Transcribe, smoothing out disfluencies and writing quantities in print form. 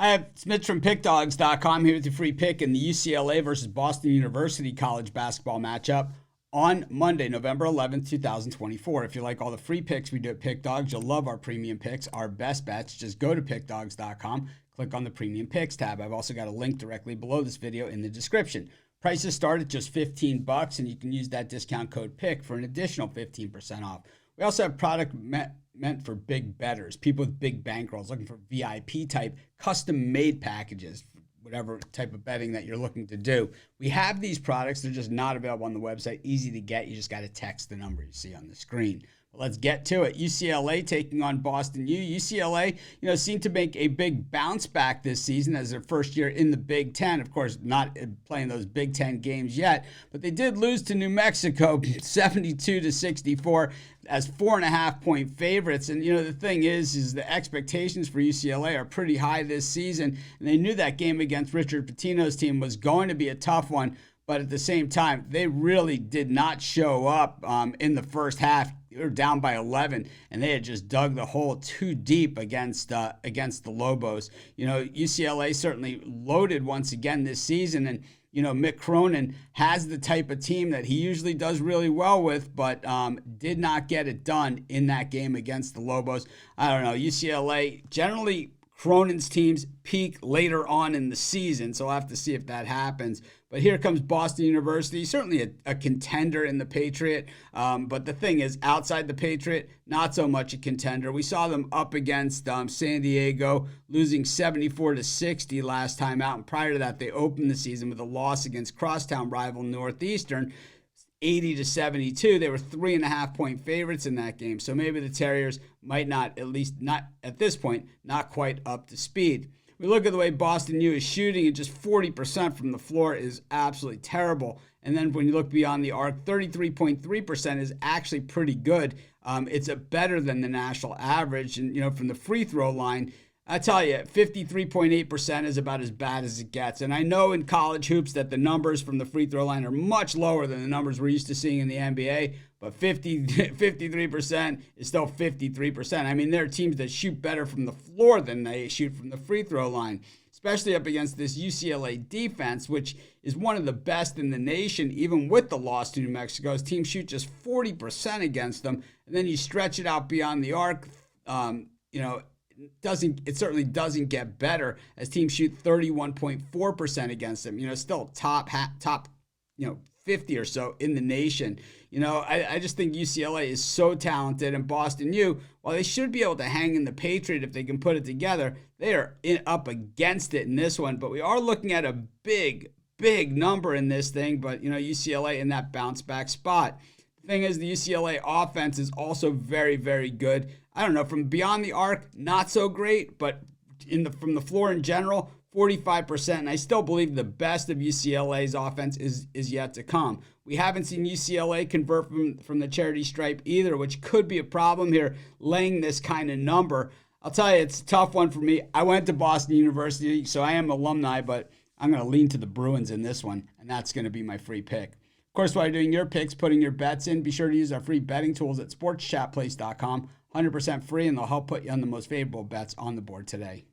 Hi, it's Mitch from Pickdawgz.com here with your free pick in the UCLA versus Boston University college basketball matchup on Monday, November 11th, 2024. If you like all the free picks we do at Pickdawgz, you'll love our premium picks, our best bets. Just go to Pickdawgz.com, click on the premium picks tab. I've also got a link directly below this video in the description. Prices start at just $15, and you can use that discount code PICK for an additional 15% off. We also have product meant for big bettors, people with big bankrolls looking for VIP type custom-made packages, whatever type of betting that you're looking to do. We have these products. They're just not available on the website. Easy to get. You just got to text the number you see on the screen. But let's get to it. UCLA taking on Boston U. UCLA, seemed to make a big bounce back this season as their first year in the Big Ten. Of course, not playing those Big Ten games yet, but they did lose to New Mexico 72-64 as 4.5-point favorites. And, the thing is the expectations for UCLA are pretty high this season. And they knew that game against Richard Pitino's team was going to be a tough one. But at the same time, they really did not show up in the first half. They were down by 11, and they had just dug the hole too deep against the Lobos. UCLA certainly loaded once again this season, and Mick Cronin has the type of team that he usually does really well with, but did not get it done in that game against the Lobos. I don't know. UCLA generally, Cronin's teams peak later on in the season, so I'll have to see if that happens. But here comes Boston University, certainly a contender in the Patriot. But the thing is, outside the Patriot, not so much a contender. We saw them up against San Diego, losing 74-60 last time out. And prior to that, they opened the season with a loss against crosstown rival Northeastern, 80-72. They were 3.5-point favorites in that game. So maybe the Terriers might not, at least not at this point, not quite up to speed. We look at the way Boston U is shooting, and just 40% from the floor is absolutely terrible. And then when you look beyond the arc, 33.3% is actually pretty good. It's better than the national average. And, from the free throw line, I tell you, 53.8% is about as bad as it gets. And I know in college hoops that the numbers from the free throw line are much lower than the numbers we're used to seeing in the NBA, but 53% is still 53%. I mean, there are teams that shoot better from the floor than they shoot from the free throw line, especially up against this UCLA defense, which is one of the best in the nation, even with the loss to New Mexico's teams shoot just 40% against them. And then you stretch it out beyond the arc, it certainly doesn't get better as teams shoot 31.4% against them. Still top 50 or so in the nation. I just think UCLA is so talented, and Boston U, while they should be able to hang in the Patriot if they can put it together, they are up against it in this one. But we are looking at a big number in this thing. But UCLA in that bounce back spot. The thing is, the UCLA offense is also very, very good. I don't know, from beyond the arc, not so great, but from the floor in general, 45%. And I still believe the best of UCLA's offense is yet to come. We haven't seen UCLA convert from the charity stripe either, which could be a problem here, laying this kind of number. I'll tell you, it's a tough one for me. I went to Boston University, so I am alumni, but I'm going to lean to the Bruins in this one, and that's going to be my free pick. Of course, while you're doing your picks, putting your bets in, be sure to use our free betting tools at sportschatplace.com. 100% free, and they'll help put you on the most favorable bets on the board today.